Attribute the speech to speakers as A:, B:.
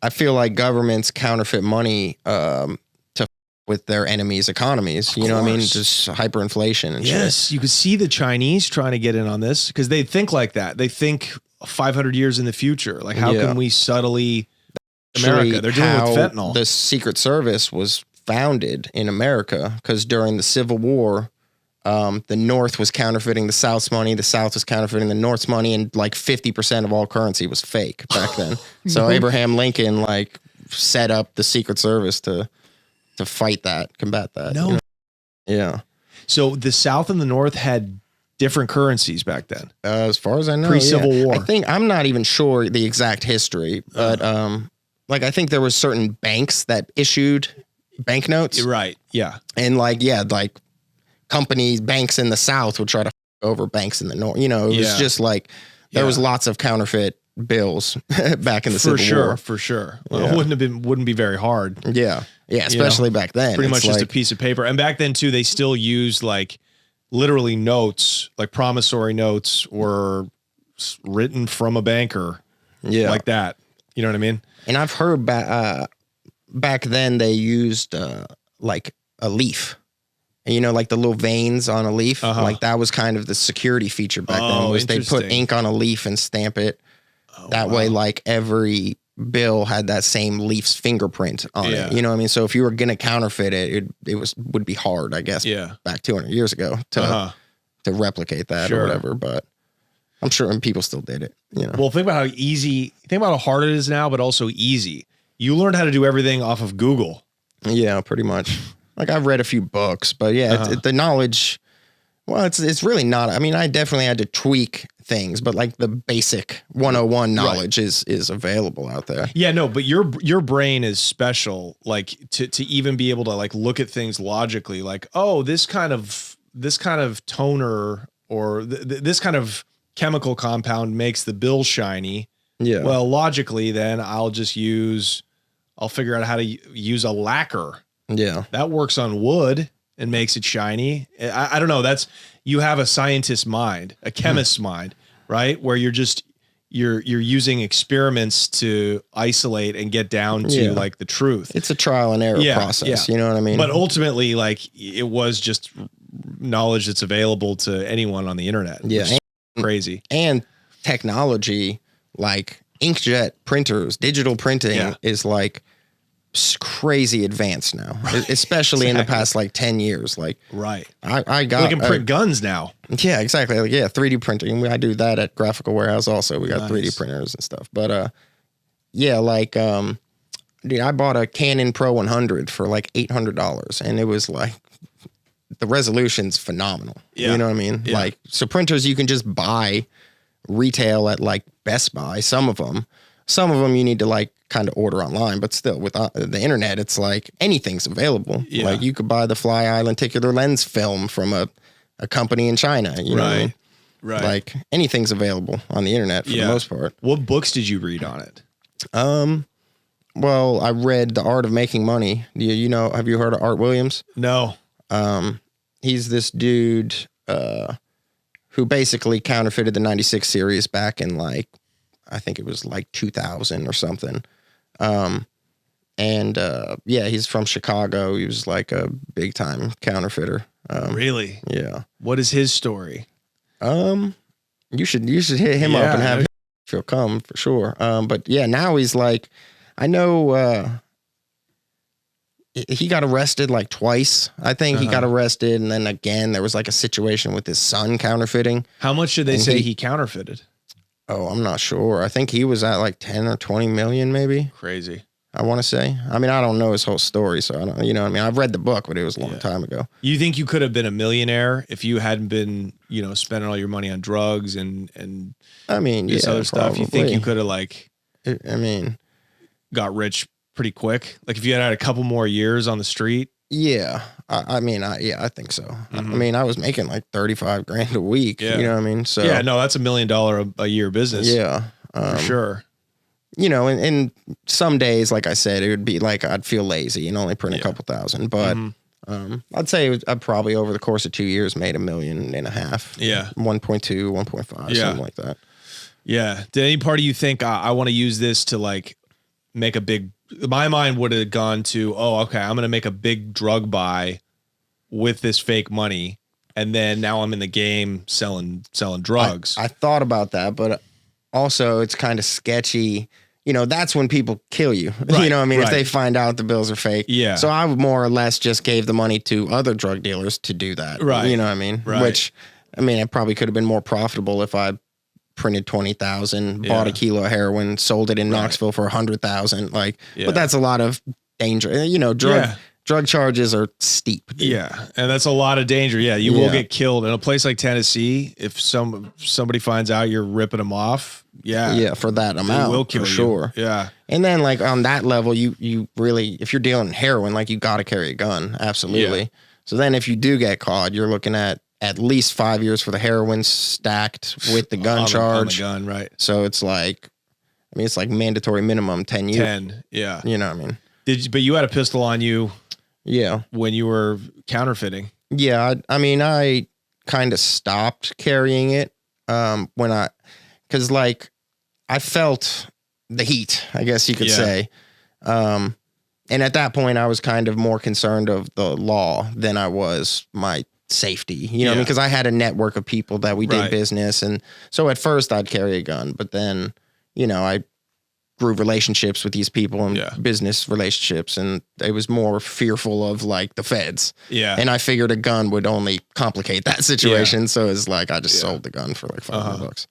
A: I feel like governments counterfeit money to with their enemies' economies. You know what I mean? Just hyperinflation and
B: shit. You could see the Chinese trying to get in on this because they think like that. They think 500 years in the future. Like, how can we subtly America? They're doing with fentanyl.
A: The Secret Service was founded in America because during the Civil War, the North was counterfeiting the South's money, the South was counterfeiting the North's money, and like 50% of all currency was fake back then. So Abraham Lincoln like set up the Secret Service to fight that, combat that.
B: No.
A: You know? Yeah.
B: So the South and the North had different currencies back then.
A: As far as I know,
B: pre-Civil War.
A: I think I'm not even sure the exact history, but like I think there was certain banks that issued banknotes.
B: Right. Yeah.
A: And like companies, banks in the South would try to over banks in the North. You know, it was just like there was lots of counterfeit bills back in the Civil War.
B: For sure. Well, it wouldn't be very hard.
A: Yeah. Yeah. Especially back then.
B: Pretty much just a piece of paper. And back then too, they still used like literally notes, like promissory notes were written from a banker. Yeah. Like that. You know what I mean?
A: And I've heard back then they used like a leaf. You know, like the little veins on a leaf, like that was kind of the security feature back then. Was they put ink on a leaf and stamp it that way? Like every bill had that same leaf's fingerprint on it. You know what I mean? So if you were gonna counterfeit it, would be hard, I guess. Back 200 years ago to replicate that or whatever. But I'm sure people still did it. You know.
B: Well, think about how hard it is now, but also easy. You learned how to do everything off of Google.
A: Yeah, pretty much. Like I've read a few books, but yeah, the knowledge, well, it's really not. I mean, I definitely had to tweak things, but like the basic 101 knowledge is available out there.
B: Yeah, no, but your brain is special. Like to even be able to like look at things logically, like, oh, this kind of toner or this kind of chemical compound makes the bill shiny. Yeah. Well, logically, then I'll figure out how to use a lacquer.
A: Yeah.
B: That works on wood and makes it shiny. I don't know. You have a scientist's mind, a chemist's mind, right? Where you're using experiments to isolate and get down to like the truth.
A: It's a trial and error process. You know what I mean?
B: But ultimately, like it was just knowledge that's available to anyone on the internet.
A: Yeah.
B: Crazy.
A: And technology, like inkjet printers, digital printing is like crazy advanced now, especially in the past like 10 years. Like, I got,
B: we can print guns now.
A: Yeah, exactly. Like, 3D printing. I do that at Graphical Warehouse also. We got 3D printers and stuff. But dude, I bought a Canon Pro 100 for like $800, and it was like the resolution's phenomenal. You know what I mean? Like, so printers you can just buy retail at like Best Buy. Some of them you need to like kind of order online, but still with the internet, it's like anything's available. Like you could buy the Fly Island Ticular Lens film from a company in China, you know what I mean?
B: Right.
A: Like anything's available on the internet for the most part.
B: What books did you read on it?
A: Well, I read The Art of Making Money. You know, have you heard of Art Williams?
B: No.
A: He's this dude who basically counterfeited the 96 series back in like, I think it was like 2000 or something. He's from Chicago. He was like a big time counterfeiter.
B: Really?
A: Yeah.
B: What is his story?
A: You should hit him up and have him if he'll come for sure. But yeah, now he's like, I know, he got arrested like twice. I think he got arrested. And then again, there was like a situation with his son counterfeiting.
B: How much did they say he counterfeited?
A: Oh, I'm not sure. I think he was at like 10 or 20 million, maybe.
B: Crazy.
A: I want to say. I mean, I don't know his whole story, so I don't. You know what I mean? I've read the book, but it was a long time ago.
B: You think you could have been a millionaire if you hadn't been, spending all your money on drugs and
A: I mean,
B: this other stuff? You think you could have got rich pretty quick? Like if you had a couple more years on the street?
A: Yeah. I I think so. Mm-hmm. I mean, I was making like 35 grand a week. You know what I mean? So
B: yeah, no, that's $1 million a year business.
A: Yeah.
B: For sure.
A: And some days, like I said, it would be like I'd feel lazy and only print a couple thousand. But I'd say I probably over the course of 2 years made $1.5 million.
B: Yeah.
A: 1.2, 1.5, something like that.
B: Yeah. Did any part of you think I want to use this to like make a big, my mind would have gone to, oh, okay, I'm going to make a big drug buy with this fake money. And then now I'm in the game selling drugs.
A: I thought about that, but also it's kind of sketchy. You know, that's when people kill you. Right, you know what I mean? Right. If they find out the bills are fake.
B: Yeah.
A: So I more or less just gave the money to other drug dealers to do that.
B: Right.
A: You know what I mean?
B: Right.
A: Which, I mean, it probably could have been more profitable if I printed 20,000, bought a kilo of heroin, sold it in Knoxville for 100,000. Like, but that's a lot of danger. You know, drug charges are steep. Dude.
B: Yeah. And that's a lot of danger. Yeah. You will get killed in a place like Tennessee. If somebody finds out you're ripping them off. Yeah.
A: Yeah. For that amount.
B: Will kill
A: for sure.
B: You. Yeah.
A: And then like on that level, you really, if you're dealing heroin, like you got to carry a gun. Absolutely. Yeah. So then if you do get caught, you're looking at least 5 years for the heroin stacked with the gun charge.
B: On the gun, right.
A: So it's like, I mean, it's like mandatory minimum 10 years.
B: 10. Yeah.
A: You know what I mean?
B: But you had a pistol on you.
A: Yeah.
B: When you were counterfeiting.
A: Yeah. I mean, I kind of stopped carrying it because like I felt the heat, I guess you could say. And at that point I was kind of more concerned of the law than I was my safety, you know what I mean? Because I had a network of people that we did business. And so at first I'd carry a gun, but then, you know, I grew relationships with these people and business relationships. And it was more fearful of like the feds. Yeah. And I figured a gun would only complicate that situation. So it's like, I just sold the gun for like $500.